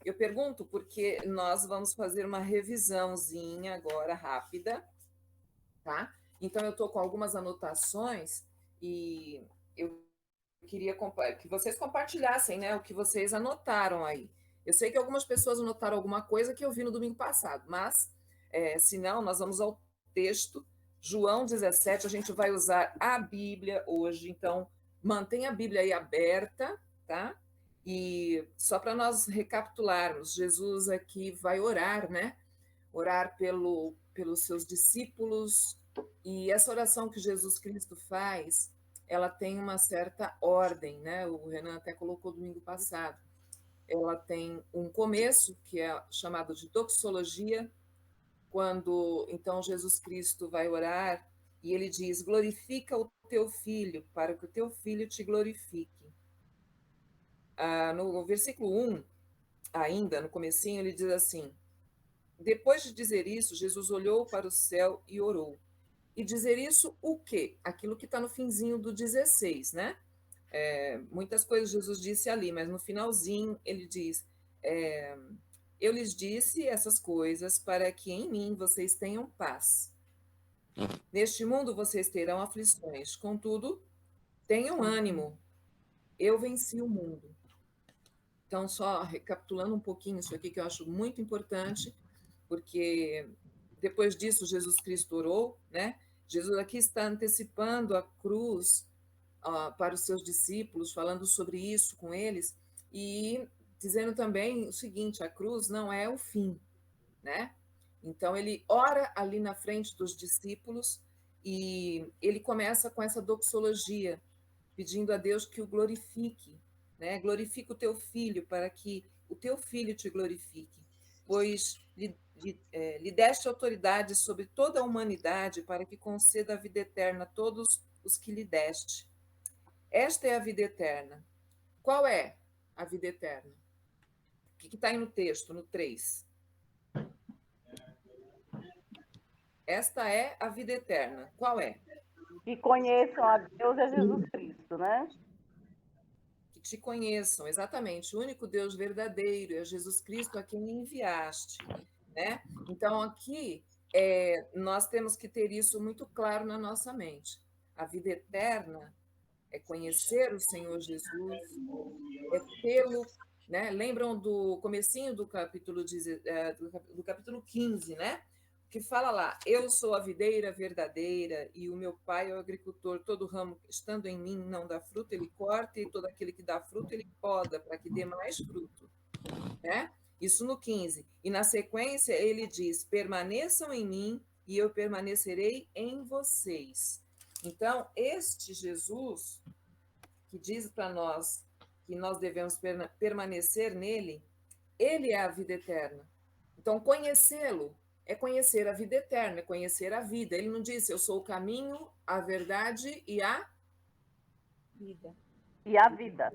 Eu pergunto porque nós vamos fazer uma revisãozinha agora rápida, tá? Então eu estou com algumas anotações e eu queria que vocês compartilhassem, né, o que vocês anotaram aí. Eu sei que algumas pessoas anotaram alguma coisa que eu vi no domingo passado, mas se não, nós vamos ao texto, João 17, a gente vai usar a Bíblia hoje, então mantenha a Bíblia aí aberta, tá? E só para nós recapitularmos, Jesus aqui vai orar, né? Orar pelos seus discípulos, e essa oração que Jesus Cristo faz, ela tem uma certa ordem, né? O Renan até colocou domingo passado. Ela tem um começo, que é chamado de doxologia, quando então Jesus Cristo vai orar e ele diz: glorifica o teu filho, para que o teu filho te glorifique. No versículo 1, ainda no comecinho, ele diz assim: depois de dizer isso, Jesus olhou para o céu e orou. E dizer isso o quê? Aquilo que está no finzinho do 16, né? Muitas coisas Jesus disse ali, mas no finalzinho ele diz: é, eu lhes disse essas coisas para que em mim vocês tenham paz. Neste mundo vocês terão aflições, contudo, tenham ânimo, eu venci o mundo. Então, só recapitulando um pouquinho isso aqui, que eu acho muito importante, porque depois disso Jesus Cristo orou, né? Jesus aqui está antecipando a cruz para os seus discípulos, falando sobre isso com eles, e dizendo também o seguinte: a cruz não é o fim, né? Então ele ora ali na frente dos discípulos e ele começa com essa doxologia, pedindo a Deus que o glorifique, né? Glorifica o teu filho para que o teu filho te glorifique, pois lhe deste autoridade sobre toda a humanidade para que conceda a vida eterna a todos os que lhe deste. Esta é a vida eterna. Qual é a vida eterna? O que está aí no texto, no 3? Esta é a vida eterna. Qual é? Que conheçam a Deus e a Jesus Cristo, né? Que te conheçam, exatamente, o único Deus verdadeiro, é Jesus Cristo a quem enviaste, né? Então, aqui, nós temos que ter isso muito claro na nossa mente. A vida eterna é conhecer o Senhor Jesus, é tê-lo, né? Lembram do comecinho do capítulo, do capítulo 15, né? Que fala lá: eu sou a videira verdadeira e o meu pai é o agricultor, todo ramo estando em mim não dá fruto, ele corta, e todo aquele que dá fruto, ele poda, para que dê mais fruto, né? Isso no 15. E na sequência ele diz: permaneçam em mim e eu permanecerei em vocês. Então, este Jesus que diz para nós que nós devemos permanecer nele, ele é a vida eterna. Então, conhecê-lo é conhecer a vida eterna, é conhecer a vida. Ele não disse: eu sou o caminho, a verdade e a vida. E a vida.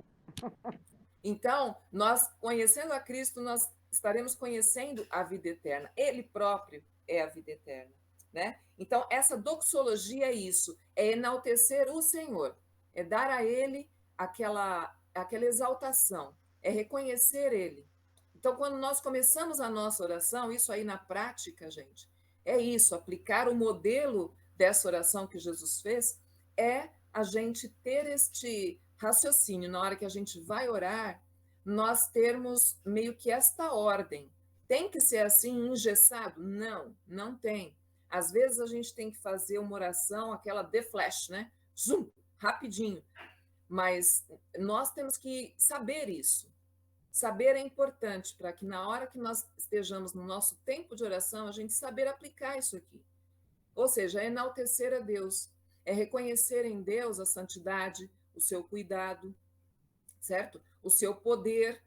Então, nós conhecendo a Cristo, nós estaremos conhecendo a vida eterna. Ele próprio é a vida eterna, né? Então, essa doxologia é isso, é enaltecer o Senhor, é dar a ele aquela exaltação, é reconhecer ele. Então, quando nós começamos a nossa oração, isso aí na prática, gente, é isso, aplicar o modelo dessa oração que Jesus fez, é a gente ter este raciocínio na hora que a gente vai orar, nós termos meio que esta ordem. Tem que ser assim engessado? Não, não tem. Às vezes a gente tem que fazer uma oração, aquela de flash, né? Zoom, rapidinho. Mas nós temos que saber isso. Saber é importante para que na hora que nós estejamos no nosso tempo de oração, a gente saber aplicar isso aqui. Ou seja, é enaltecer a Deus, é reconhecer em Deus a santidade, o seu cuidado, certo? O seu poder,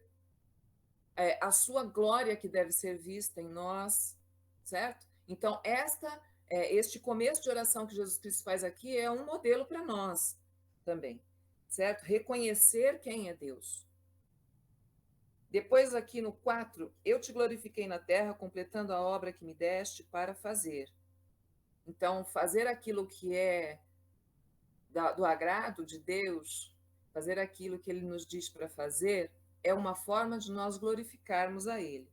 a sua glória que deve ser vista em nós, certo? Então, este começo de oração que Jesus Cristo faz aqui é um modelo para nós também, certo? Reconhecer quem é Deus. Depois, aqui no 4, eu te glorifiquei na terra, completando a obra que me deste para fazer. Então, fazer aquilo que é do agrado de Deus, fazer aquilo que ele nos diz para fazer, é uma forma de nós glorificarmos a Ele.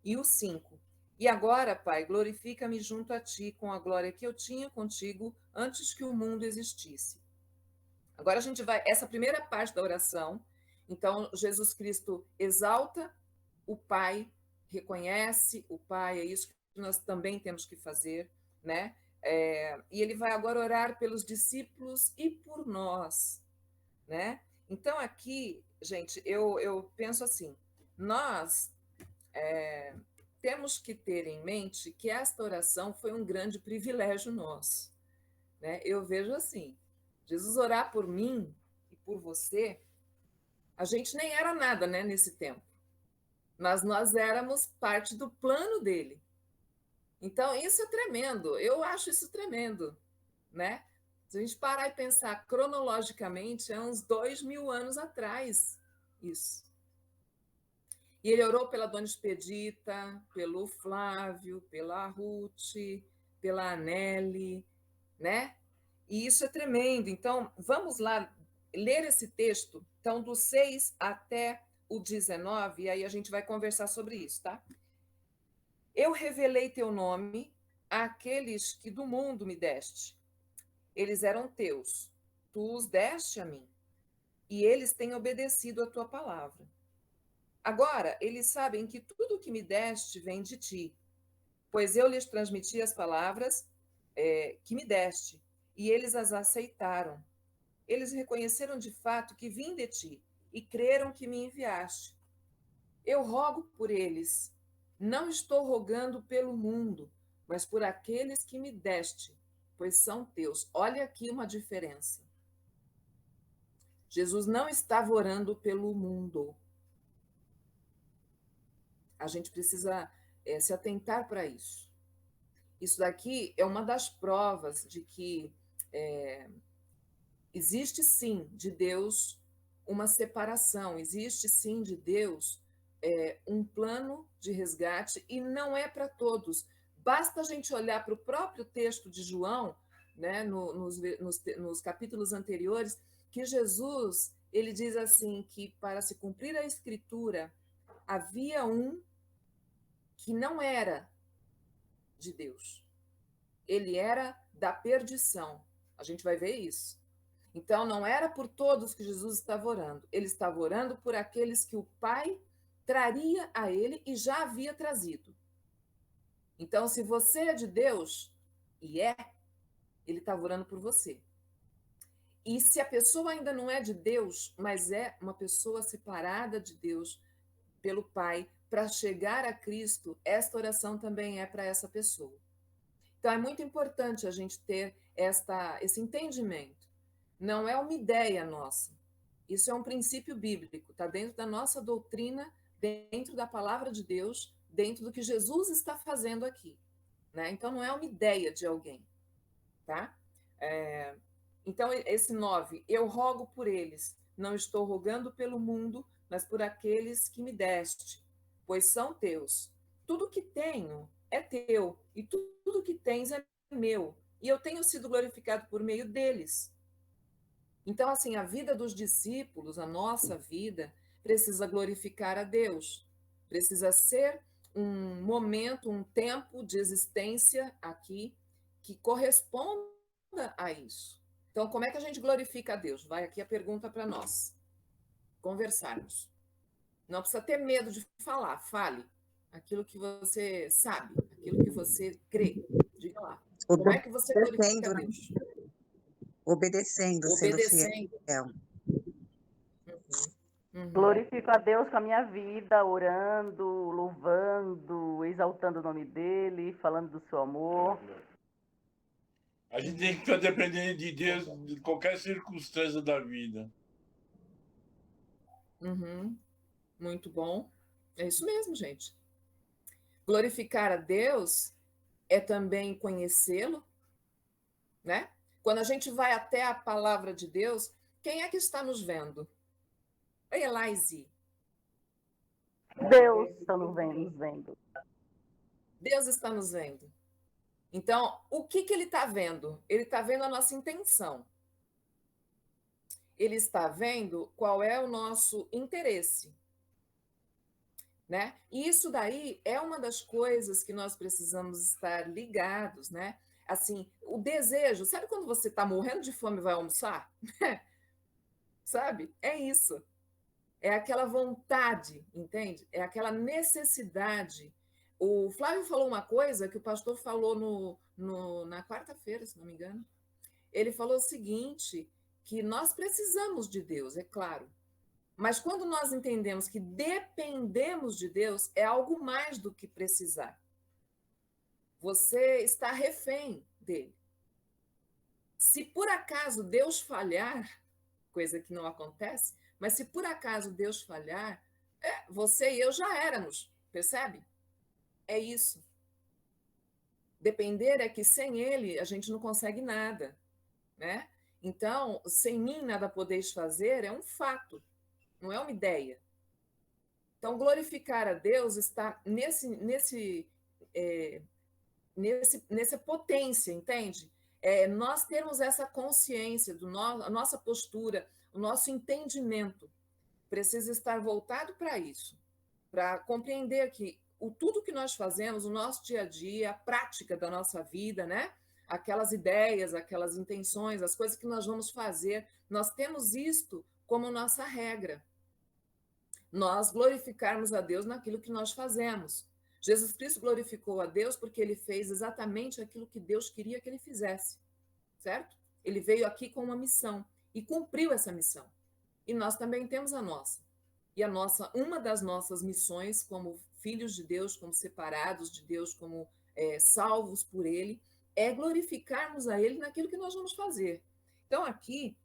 E o 5. E agora, Pai, glorifica-me junto a Ti com a glória que eu tinha contigo antes que o mundo existisse. Agora a gente vai, essa primeira parte da oração, então Jesus Cristo exalta o Pai, reconhece o Pai, é isso que nós também temos que fazer, né? E ele vai agora orar pelos discípulos e por nós, né? Então aqui, gente, eu penso assim, nós temos que ter em mente que esta oração foi um grande privilégio nosso, né? Eu vejo assim, Jesus orar por mim e por você, a gente nem era nada, né, nesse tempo, mas nós éramos parte do plano dele. Então, isso é tremendo, eu acho isso tremendo, né? Se a gente parar e pensar cronologicamente, é uns 2000 anos atrás, isso. E ele orou pela Dona Expedita, pelo Flávio, pela Ruth, pela Anelli, né? E isso é tremendo. Então, vamos lá ler esse texto, então, do 6 até o 19, e aí a gente vai conversar sobre isso, tá? Eu revelei teu nome àqueles que do mundo me deste. Eles eram teus, tu os deste a mim, e eles têm obedecido a tua palavra. Agora, eles sabem que tudo o que me deste vem de ti, pois eu lhes transmiti as palavras que me deste, e eles as aceitaram. Eles reconheceram de fato que vim de ti, e creram que me enviaste. Eu rogo por eles. Não estou rogando pelo mundo, mas por aqueles que me deste, pois são teus. Olha aqui uma diferença. Jesus não estava orando pelo mundo. A gente precisa se atentar para isso. Isso daqui é uma das provas de que existe sim de Deus uma separação, existe sim de Deus um plano de resgate e não é para todos. Basta a gente olhar para o próprio texto de João, né, nos capítulos anteriores, que Jesus ele diz assim que para se cumprir a Escritura havia um que não era de Deus. Ele era da perdição. A gente vai ver isso. Então, não era por todos que Jesus estava orando. Ele estava orando por aqueles que o Pai traria a ele e já havia trazido. Então, se você é de Deus, e ele estava orando por você. E se a pessoa ainda não é de Deus, mas é uma pessoa separada de Deus pelo Pai, para chegar a Cristo, esta oração também é para essa pessoa. Então, é muito importante a gente ter esse entendimento. Não é uma ideia nossa. Isso é um princípio bíblico, está dentro da nossa doutrina, dentro da palavra de Deus, dentro do que Jesus está fazendo aqui. Né? Então, não é uma ideia de alguém. Tá? Então, esse 9, eu rogo por eles, não estou rogando pelo mundo, mas por aqueles que me deste, pois são teus. Tudo que tenho é teu, e tudo que tens é meu, e eu tenho sido glorificado por meio deles. Então, assim, a vida dos discípulos, a nossa vida, precisa glorificar a Deus, precisa ser um momento, um tempo de existência aqui que corresponda a isso. Então, como é que a gente glorifica a Deus? Vai aqui a pergunta para nós conversarmos. Não precisa ter medo de falar, fale aquilo que você sabe, aquilo que você crê. Diga lá. Como é que você glorifica a Obedecendo, né? Deus? Obedecendo, sendo Obedecendo. fiel. Glorifico a Deus com a minha vida, orando, louvando, exaltando o nome dele, falando do seu amor. A gente tem que estar dependendo de Deus em qualquer circunstância da vida. Muito bom. É isso mesmo, gente. Glorificar a Deus é também conhecê-lo, né? Quando a gente vai até a palavra de Deus, quem é que está nos vendo? Oi, Elaise. Deus está nos vendo. Deus está nos vendo. Então, o que ele está vendo? Ele está vendo a nossa intenção. Ele está vendo qual é o nosso interesse. né? E isso daí é uma das coisas que nós precisamos estar ligados, né? Assim, o desejo, sabe quando você está morrendo de fome e vai almoçar? Sabe? É isso. É aquela vontade, entende? É aquela necessidade. O Flávio falou uma coisa que o pastor falou na quarta-feira, se não me engano. Ele falou o seguinte, que nós precisamos de Deus, é claro. Mas quando nós entendemos que dependemos de Deus, é algo mais do que precisar. Você está refém dele. Se por acaso Deus falhar, coisa que não acontece, mas se por acaso Deus falhar, você e eu já éramos, percebe? É isso. Depender é que sem ele a gente não consegue nada, né? Então, sem mim nada podeis fazer é um fato, não é uma ideia. Então, glorificar a Deus está nessa potência, entende? Nós termos essa consciência, a nossa postura, o nosso entendimento precisa estar voltado para isso, para compreender que tudo que nós fazemos, o nosso dia a dia, a prática da nossa vida, né? Aquelas ideias, aquelas intenções, as coisas que nós vamos fazer, nós temos isto como nossa regra. Nós glorificarmos a Deus naquilo que nós fazemos. Jesus Cristo glorificou a Deus porque ele fez exatamente aquilo que Deus queria que ele fizesse, certo? Ele veio aqui com uma missão e cumpriu essa missão. E nós também temos a nossa. E uma das nossas missões como filhos de Deus, como separados de Deus, como salvos por ele, é glorificarmos a ele naquilo que nós vamos fazer. Então, aqui,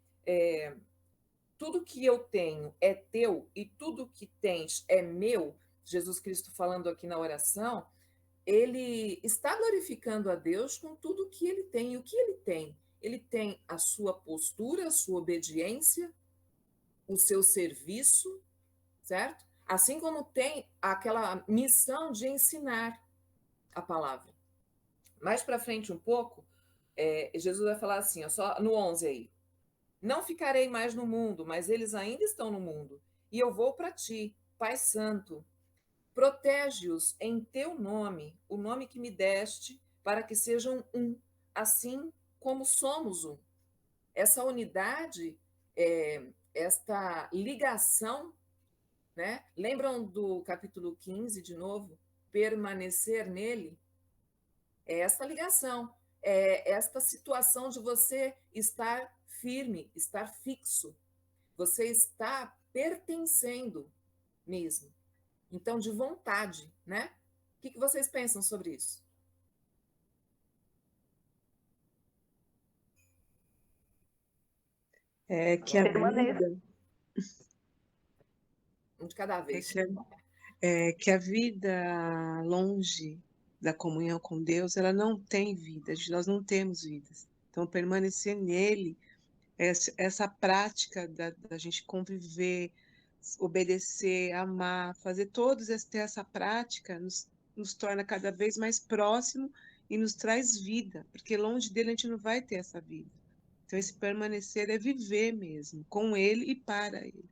tudo que eu tenho é teu e tudo que tens é meu, Jesus Cristo falando aqui na oração, ele está glorificando a Deus com tudo que ele tem. E o que ele tem? Ele tem a sua postura, a sua obediência, o seu serviço, certo? Assim como tem aquela missão de ensinar a palavra. Mais para frente um pouco, Jesus vai falar assim, ó, só no 11 aí. Não ficarei mais no mundo, mas eles ainda estão no mundo. E eu vou para ti, Pai Santo. Protege-os em teu nome, o nome que me deste, para que sejam um, assim como somos um. Essa unidade, esta ligação, né? Lembram do capítulo 15, de novo? Permanecer nele? É essa ligação, é esta situação de você estar firme, estar fixo. Você está pertencendo mesmo. Então, de vontade, né? O que vocês pensam sobre isso? É que a vida, Um de cada é vez. que a vida longe da comunhão com Deus, ela não tem vida, nós não temos vidas. Então, permanecer nele, essa prática da gente conviver, obedecer, amar, fazer todos ter essa prática, nos torna cada vez mais próximo e nos traz vida, porque longe dele a gente não vai ter essa vida. Então, esse permanecer é viver mesmo, com ele e para ele.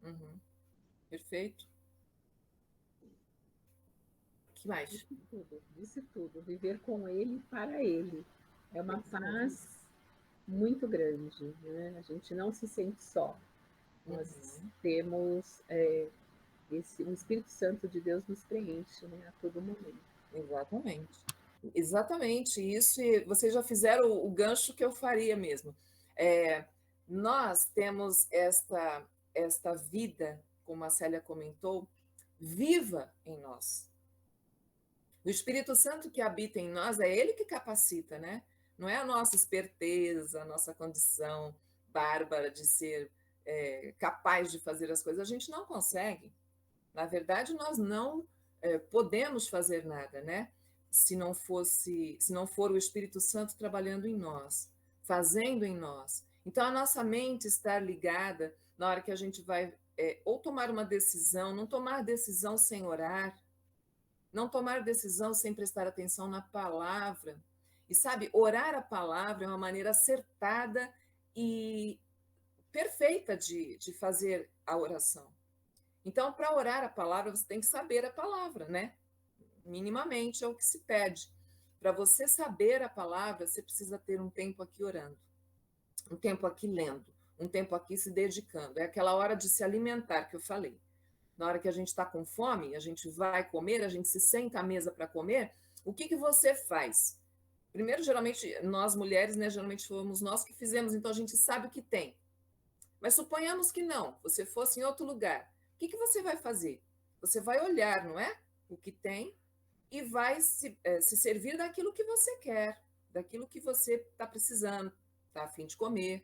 Uhum. Perfeito. Que mais? Disse tudo. Viver com ele e para ele. É uma paz muito grande, né? A gente não se sente só. Nós temos o Espírito Santo de Deus nos preenche, né, a todo momento. Exatamente. Exatamente isso, e vocês já fizeram o gancho que eu faria mesmo. Nós temos esta vida, como a Célia comentou, viva em nós. O Espírito Santo que habita em nós é ele que capacita, né? Não é a nossa esperteza, a nossa condição bárbara de ser capaz de fazer as coisas. A gente não consegue. Na verdade, nós não podemos fazer nada, né? Se não for o Espírito Santo trabalhando em nós, fazendo em nós. Então, a nossa mente estar ligada na hora que a gente vai ou tomar uma decisão, não tomar decisão sem orar, não tomar decisão sem prestar atenção na palavra. E sabe, orar a palavra é uma maneira acertada e perfeita de fazer a oração. Então, para orar a palavra, você tem que saber a palavra, né? Minimamente é o que se pede. Para você saber a palavra, você precisa ter um tempo aqui orando, um tempo aqui lendo, um tempo aqui se dedicando. É aquela hora de se alimentar que eu falei. Na hora que a gente está com fome, a gente vai comer, a gente se senta à mesa para comer, o que você faz? Primeiro, geralmente, nós mulheres, né, geralmente fomos nós que fizemos, então a gente sabe o que tem. Mas suponhamos que não, você fosse em outro lugar. O que você vai fazer? Você vai olhar, não é? O que tem e vai se servir daquilo que você quer, daquilo que você está precisando, está a fim de comer.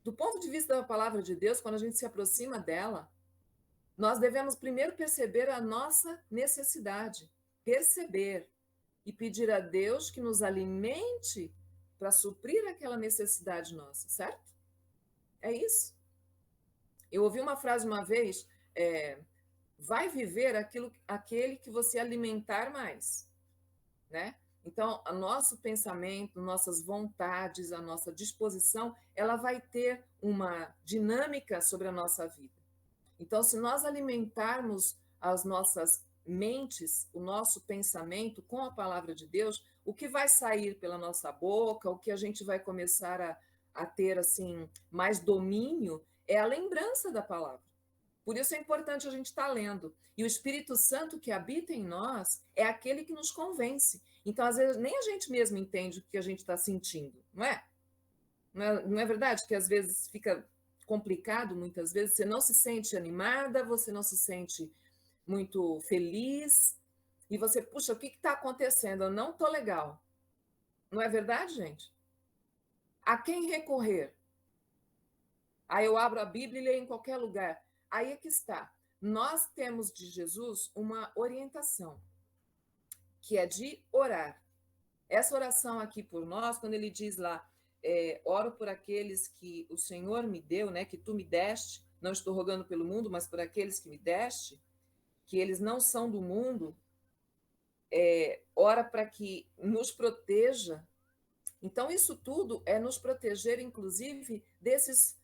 Do ponto de vista da palavra de Deus, quando a gente se aproxima dela, nós devemos primeiro perceber a nossa necessidade, perceber e pedir a Deus que nos alimente para suprir aquela necessidade nossa, certo? É isso. Eu ouvi uma frase uma vez, vai viver aquele que você alimentar mais, né? Então, o nosso pensamento, nossas vontades, a nossa disposição, ela vai ter uma dinâmica sobre a nossa vida. Então, se nós alimentarmos as nossas mentes, o nosso pensamento com a palavra de Deus, o que vai sair pela nossa boca, o que a gente vai começar a ter assim mais domínio, é a lembrança da palavra. Por isso é importante a gente estar lendo. E o Espírito Santo que habita em nós é aquele que nos convence. Então, às vezes, nem a gente mesmo entende o que a gente está sentindo, não é? Não é verdade que às vezes fica complicado, muitas vezes, você não se sente animada, você não se sente muito feliz, e você, puxa, o que está acontecendo? Eu não estou legal. Não é verdade, gente? A quem recorrer? Aí eu abro a Bíblia e leio em qualquer lugar. Aí é que está. Nós temos de Jesus uma orientação, que é de orar. Essa oração aqui por nós, quando ele diz lá, oro por aqueles que o Senhor me deu, né, que tu me deste, não estou rogando pelo mundo, mas por aqueles que me deste, que eles não são do mundo, ora para que nos proteja. Então, isso tudo é nos proteger, inclusive, desses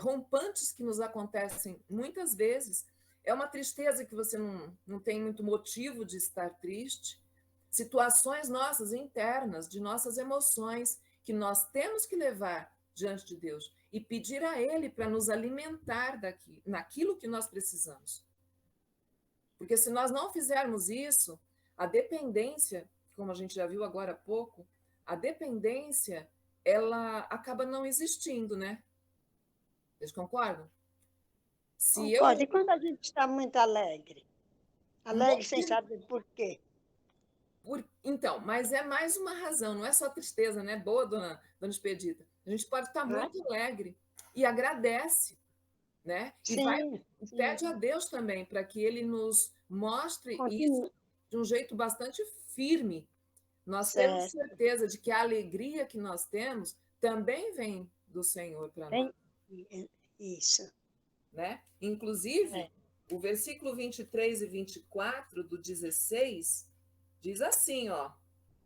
rompantes que nos acontecem muitas vezes. É uma tristeza que você não tem muito motivo de estar triste. Situações nossas internas, de nossas emoções, que nós temos que levar diante de Deus e pedir a Ele para nos alimentar naquilo que nós precisamos. Porque se nós não fizermos isso, a dependência, como a gente já viu agora há pouco, a dependência, ela acaba não existindo, né? Vocês concordam? Concordo. E quando a gente está muito alegre? Alegre sem saber por quê. Então, mas é mais uma razão, não é só tristeza, né? Boa, dona Expedita. A gente pode estar muito alegre e agradece, né? E pede a Deus também para que Ele nos mostre isso de um jeito bastante firme. Nós temos certeza de que a alegria que nós temos também vem do Senhor para nós. Isso. Né? Inclusive, o versículo 23 e 24 do 16 diz assim, ó: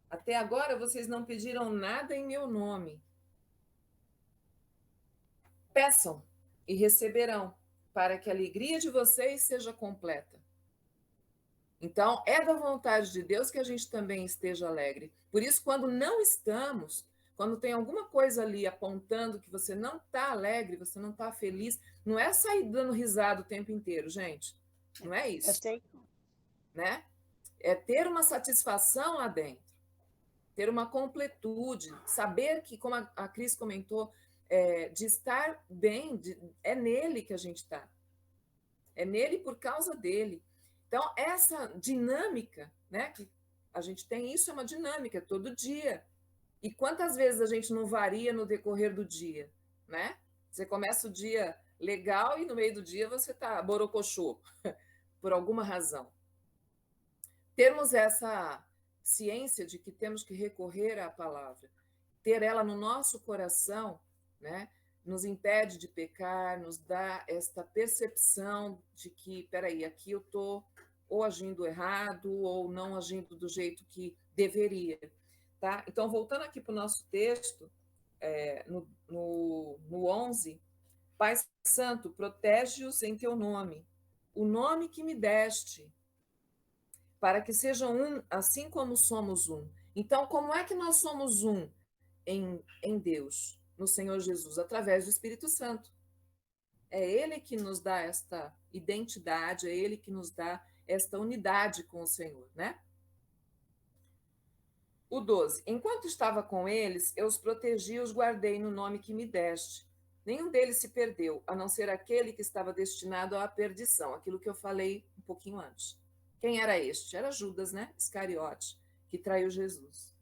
até agora vocês não pediram nada em meu nome. Peçam e receberão, para que a alegria de vocês seja completa. Então, é da vontade de Deus que a gente também esteja alegre. Por isso, quando não estamos, quando tem alguma coisa ali apontando que você não está alegre, você não está feliz, não é sair dando risada o tempo inteiro, gente. Não é isso. Né? É ter uma satisfação lá dentro, ter uma completude, saber que, como a Cris comentou, de estar bem, é nele que a gente está. É nele por causa dele. Então, essa dinâmica, né, que a gente tem, isso é uma dinâmica todo dia. E quantas vezes a gente não varia no decorrer do dia, né? Você começa o dia legal e no meio do dia você está borocochô, por alguma razão. Termos essa ciência de que temos que recorrer à palavra, ter ela no nosso coração, né, nos impede de pecar, nos dá esta percepção de que, peraí, aqui eu estou ou agindo errado ou não agindo do jeito que deveria. Tá? Então, voltando aqui para o nosso texto, no 11, Pai Santo, protege-os em teu nome, o nome que me deste, para que sejam um, assim como somos um. Então, como é que nós somos um em Deus, no Senhor Jesus? Através do Espírito Santo. É Ele que nos dá esta identidade, é Ele que nos dá esta unidade com o Senhor, né? O 12. Enquanto estava com eles, eu os protegi e os guardei no nome que me deste. Nenhum deles se perdeu, a não ser aquele que estava destinado à perdição, aquilo que eu falei um pouquinho antes. Quem era este? Era Judas, né? Iscariote, que traiu Jesus,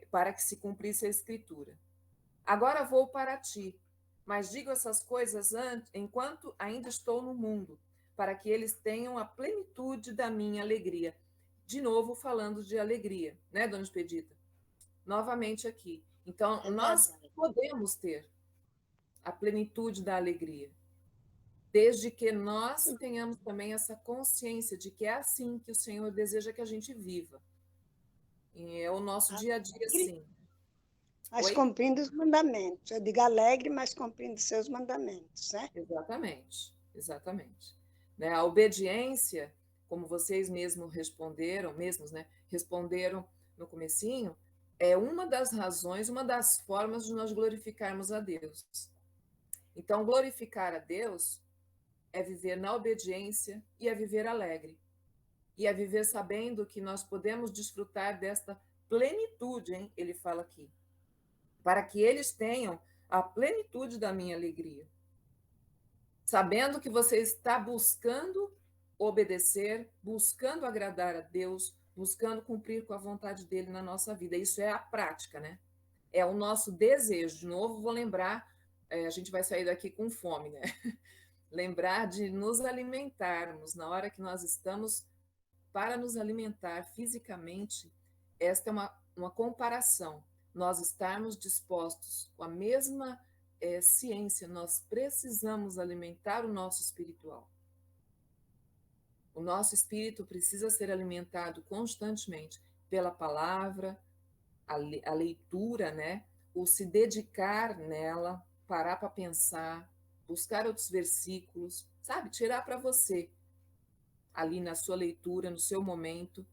para que se cumprisse a Escritura. Agora vou para ti, mas digo essas coisas enquanto ainda estou no mundo, para que eles tenham a plenitude da minha alegria. De novo falando de alegria, né, dona Expedita? Novamente aqui. Então, nós podemos ter a plenitude da alegria, desde que nós tenhamos também essa consciência de que é assim que o Senhor deseja que a gente viva. E é o nosso dia a dia, sim. Mas Oi? cumprindo os mandamentos. Eu digo alegre, mas cumprindo seus mandamentos, né? Exatamente, exatamente. Né? A obediência, como vocês mesmos responderam, né? Responderam no comecinho, é uma das razões, uma das formas de nós glorificarmos a Deus. Então, glorificar a Deus é viver na obediência e é viver alegre. E é viver sabendo que nós podemos desfrutar desta plenitude, hein? Ele fala aqui. Para que eles tenham a plenitude da minha alegria. Sabendo que você está buscando obedecer, buscando agradar a Deus, buscando cumprir com a vontade dele na nossa vida. Isso é a prática, né? É o nosso desejo. De novo, vou lembrar, a gente vai sair daqui com fome, né? Lembrar de nos alimentarmos na hora que nós estamos para nos alimentar fisicamente. Esta é uma comparação. Nós estarmos dispostos com a mesma ciência, nós precisamos alimentar o nosso espiritual. O nosso espírito precisa ser alimentado constantemente pela palavra, a leitura, né? O se dedicar nela, parar para pensar, buscar outros versículos, sabe? Tirar para você, ali na sua leitura, no seu momento,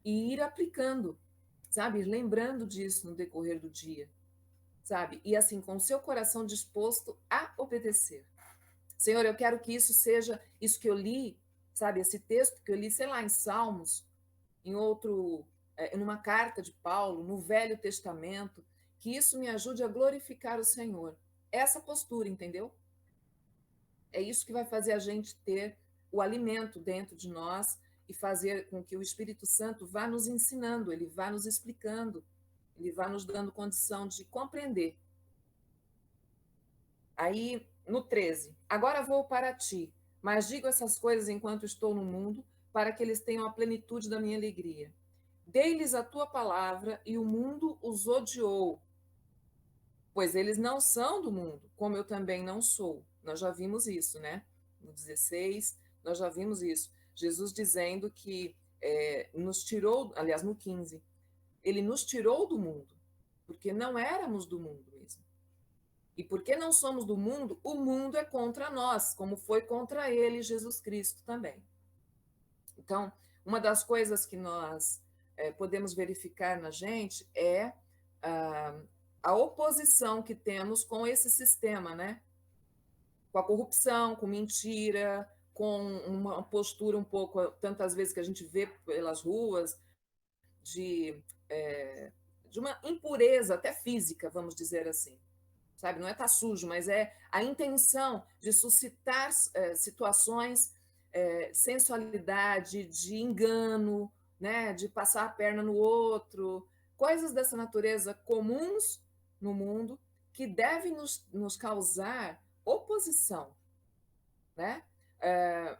e ir aplicando, sabe? Lembrando disso no decorrer do dia, sabe? E assim, com o seu coração disposto a obedecer. Senhor, eu quero que isso seja, isso que eu li, sabe? Esse texto que eu li, sei lá, em Salmos, em numa carta de Paulo, no Velho Testamento, que isso me ajude a glorificar o Senhor. Essa postura, entendeu? É isso que vai fazer a gente ter o alimento dentro de nós e fazer com que o Espírito Santo vá nos ensinando, ele vá nos explicando, ele vá nos dando condição de compreender. Aí, no 13, agora vou para ti, mas digo essas coisas enquanto estou no mundo, para que eles tenham a plenitude da minha alegria. Dei-lhes a tua palavra e o mundo os odiou, pois eles não são do mundo, como eu também não sou. Nós já vimos isso, né? No 16, nós já vimos isso. Jesus dizendo que nos tirou, aliás, no 15, ele nos tirou do mundo, porque não éramos do mundo mesmo. E porque não somos do mundo, o mundo é contra nós, como foi contra ele, Jesus Cristo também. Então, uma das coisas que nós podemos verificar na gente é a oposição que temos com esse sistema, né? Com a corrupção, com mentira, com uma postura um pouco, tantas vezes que a gente vê pelas ruas, de uma impureza, até física, vamos dizer assim. Sabe? Não é estar sujo, mas é a intenção de suscitar situações, sensualidade, de engano, né? De passar a perna no outro, coisas dessa natureza comuns no mundo que devem nos causar oposição, né?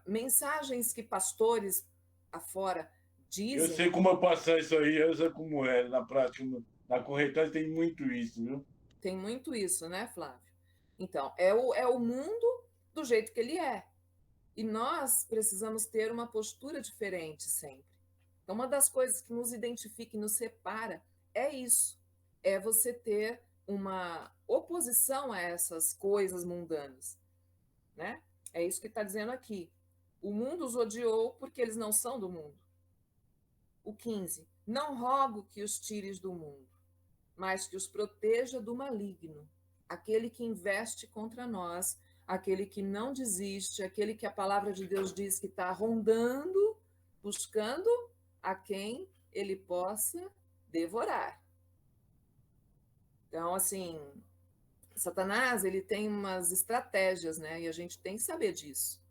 Mensagens que pastores afora dizem. Eu sei como eu passar isso aí, eu sei como é na prática, na corretagem tem muito isso, viu? Tem muito isso, né, Flávio? Então, é o mundo do jeito que ele é. E nós precisamos ter uma postura diferente sempre. Então, uma das coisas que nos identifica e nos separa é isso. É você ter uma oposição a essas coisas mundanas, né? É isso que está dizendo aqui. O mundo os odiou porque eles não são do mundo. O 15. Não rogo que os tires do mundo, mas que os proteja do maligno, aquele que investe contra nós, aquele que não desiste, aquele que a palavra de Deus diz que está rondando, buscando a quem ele possa devorar. Então, assim, Satanás, ele tem umas estratégias, né? E a gente tem que saber disso.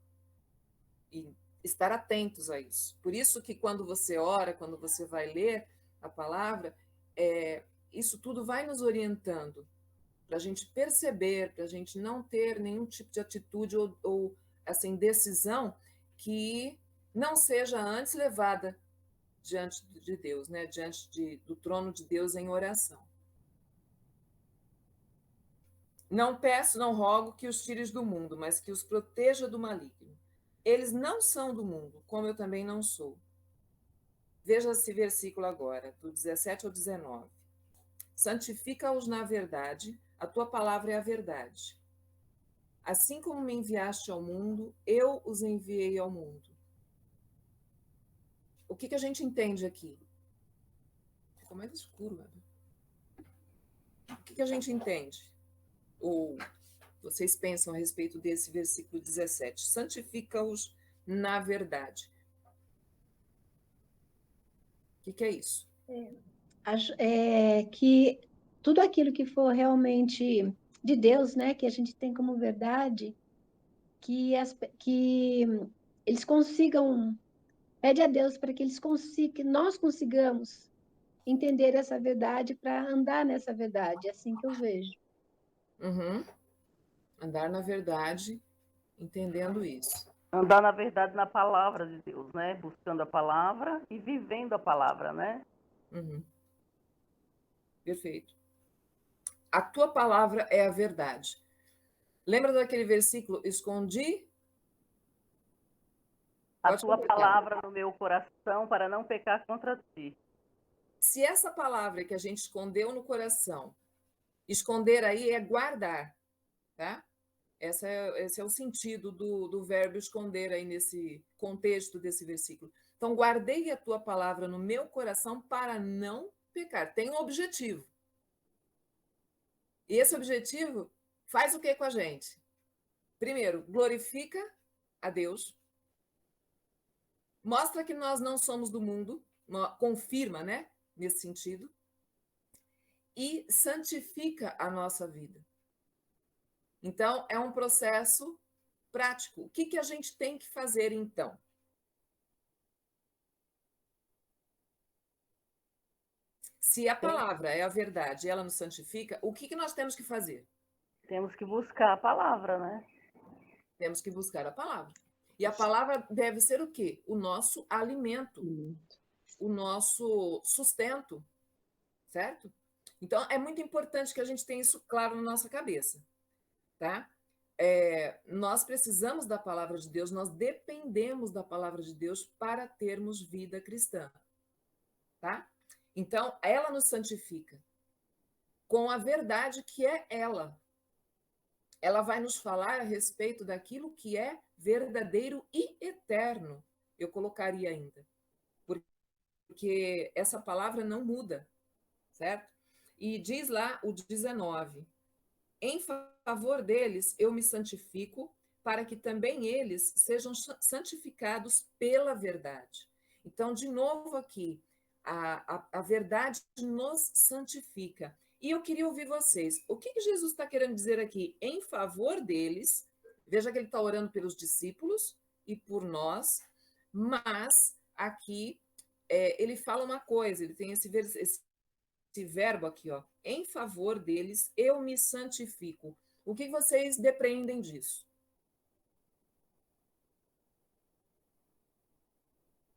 E estar atentos a isso. Por isso que quando você ora, quando você vai ler a palavra, isso tudo vai nos orientando para a gente perceber, para a gente não ter nenhum tipo de atitude ou assim, decisão que não seja antes levada diante de Deus, né? Diante do trono de Deus em oração. Não peço, não rogo que os tires do mundo, mas que os proteja do maligno. Eles não são do mundo, como eu também não sou. Veja esse versículo agora, do 17 ao 19. Santifica-os na verdade, a tua palavra é a verdade. Assim como me enviaste ao mundo, eu os enviei ao mundo. O que a gente entende aqui? Ficou mais escuro, né? O que a gente entende? Ou vocês pensam a respeito desse versículo 17? Santifica-os na verdade. O que é isso? Que tudo aquilo que for realmente de Deus, né, que a gente tem como verdade, que eles consigam, pede a Deus para que que nós consigamos entender essa verdade para andar nessa verdade, é assim que eu vejo. Uhum. Andar na verdade, entendendo isso. Andar na verdade na palavra de Deus, né? Buscando a palavra e vivendo a palavra, né? Uhum. Perfeito. A tua palavra é a verdade. Lembra daquele versículo? Escondi a tua palavra no meu coração para não pecar contra ti. Se essa palavra que a gente escondeu no coração, esconder aí é guardar, tá? Esse é o sentido do verbo esconder aí nesse contexto desse versículo. Então, guardei a tua palavra no meu coração para não pecar. Tem um objetivo. E esse objetivo faz o que com a gente? Primeiro, glorifica a Deus, mostra que nós não somos do mundo, confirma, né? Nesse sentido, e santifica a nossa vida. Então, é um processo prático. O que a gente tem que fazer, então? Se a palavra é a verdade e ela nos santifica, o que nós temos que fazer? Temos que buscar a palavra, né? Temos que buscar a palavra. E a palavra deve ser o quê? O nosso alimento, o nosso sustento, certo? Então, é muito importante que a gente tenha isso claro na nossa cabeça, tá? Nós precisamos da palavra de Deus, nós dependemos da palavra de Deus para termos vida cristã, tá? Então, ela nos santifica com a verdade que é ela. Ela vai nos falar a respeito daquilo que é verdadeiro e eterno, eu colocaria ainda, porque essa palavra não muda, certo? E diz lá o 19, em favor deles eu me santifico, para que também eles sejam santificados pela verdade. Então, de novo aqui, a verdade nos santifica. E eu queria ouvir vocês. O que Jesus está querendo dizer aqui? Em favor deles, veja que ele está orando pelos discípulos e por nós, mas aqui ele fala uma coisa, ele tem esse verbo aqui, ó, em favor deles, eu me santifico. O que vocês depreendem disso?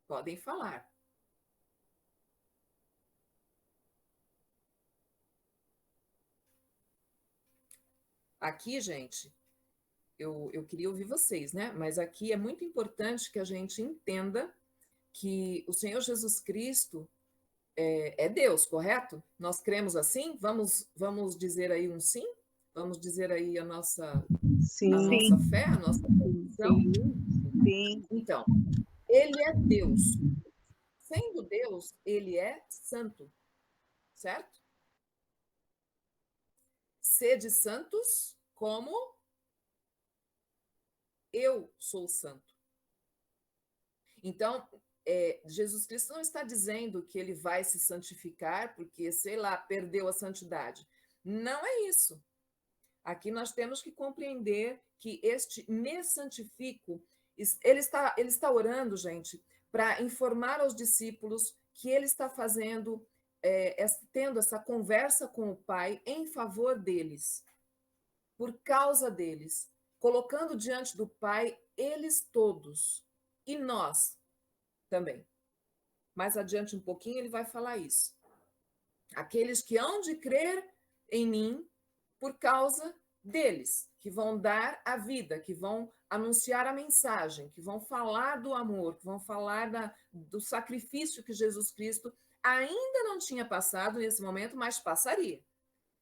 Podem falar. Aqui, gente, eu queria ouvir vocês, né? Mas aqui é muito importante que a gente entenda que o Senhor Jesus Cristo é Deus, correto? Nós cremos assim? Vamos dizer aí um sim? Vamos dizer aí a nossa fé, a nossa convicção? Sim. Então, ele é Deus. Sendo Deus, ele é santo, certo? Sede santos como eu sou santo. Então, Jesus Cristo não está dizendo que ele vai se santificar porque, sei lá, perdeu a santidade. Não é isso. Aqui nós temos que compreender que este me santifico, ele está orando, gente, para informar aos discípulos que ele está fazendo, tendo essa conversa com o Pai em favor deles, por causa deles, colocando diante do Pai eles todos e nós também. Mais adiante um pouquinho ele vai falar isso. Aqueles que hão de crer em mim por causa deles, que vão dar a vida, que vão anunciar a mensagem, que vão falar do amor, que vão falar do sacrifício que Jesus Cristo ainda não tinha passado nesse momento, mas passaria.